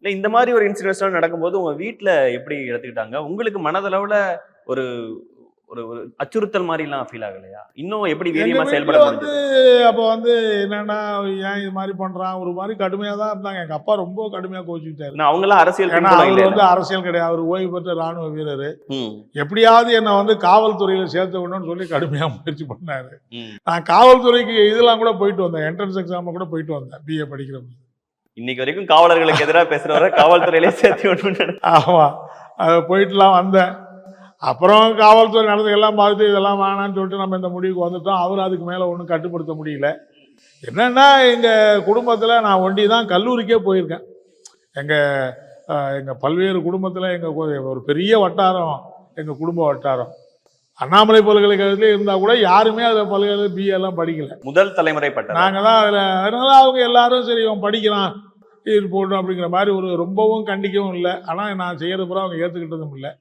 இல்ல இந்த மாதிரி ஒரு இன்சிடென்ட்ஸ்லாம் நடக்கும்போது உங்க வீட்ல எப்படி எடுத்துக்கிட்டாங்க? உங்களுக்கு மனதளவுல ஒரு ஒரு ஒரு அச்சுறுத்தல் மாரிலாம் ஃபீல் ஆகலையா? இன்னும் எப்படி எங்க வீரியமா வீட்ல செயல்பட வந்து முடிஞ்சது? அப்ப வந்து என்னன்னா, ஏன் இது மாரி பண்றான்? ஒரு மாரி கடுமையா தான் இருந்தாங்க. எங்க அப்பா ரொம்ப கடுமையா கோவிச்சுக்கிட்டாரு. ஏன்னா அவங்கலாம் அரசியல் ஏன்னா, பின்புலம் அவரு இல்லைல்ல? வந்து அரசியல் கிடையாது. அவரு ஓய்வு பெற்ற ராணுவ வீரரு. ம். எப்படியாவது என்ன வந்து காவல்துறையில சேர்த்து விடணும்னு சொல்லி கடுமையா முயற்சி பண்ணாரு. ம். நான் காவல்துறைக்கு இதெல்லாம் கூட போயிட்டு வந்தேன். என்ட்ரன்ஸ் எக்ஸாம் கூட போயிட்டு வந்தேன். பிஏ படிக்கிறப்ப. இன்னைக்கு வரைக்கும் காவலர்களுக்கு எதிரா பேசுறவர காவல்துறையிலே சேர்த்து விடணும்னு ஆமா. போயிட்டுலாம் வந்தேன். அப்புறம் காவல்துறை நடந்ததெல்லாம் பார்த்துட்டு இதெல்லாம் வேணான்னு சொல்லிட்டு நம்ம இந்த முடிவுக்கு வந்துட்டோம். அவரு அதுக்கு மேல ஒண்ணும் கட்டுப்படுத்த முடியல. என்னன்னா, எங்க குடும்பத்துல நான் ஒண்டி தான் கல்லூரிக்கே போயிருக்கேன். எங்க எங்க பல்வேறு குடும்பத்துல ஒரு பெரிய வட்டாரம் எங்க குடும்ப வட்டாரம். அண்ணாமலை பல்கலைக்கழகத்திலே இருந்தா கூட யாருமே அதை பல்கலை பிஏ எல்லாம் படிக்கல. முதல் தலைமுறை பட்டதாரி. நாங்க தான் அதுல அதனால அவங்க எல்லாரும் சரி இவன் படிக்கிறான் இது போடணும் அப்படிங்கிற மாதிரி ஒரு ரொம்பவும் கண்டிக்கவும் இல்லை. ஆனா நான் செய்யறது பூரா அவங்க ஏத்துக்கிட்டதும் இல்லை.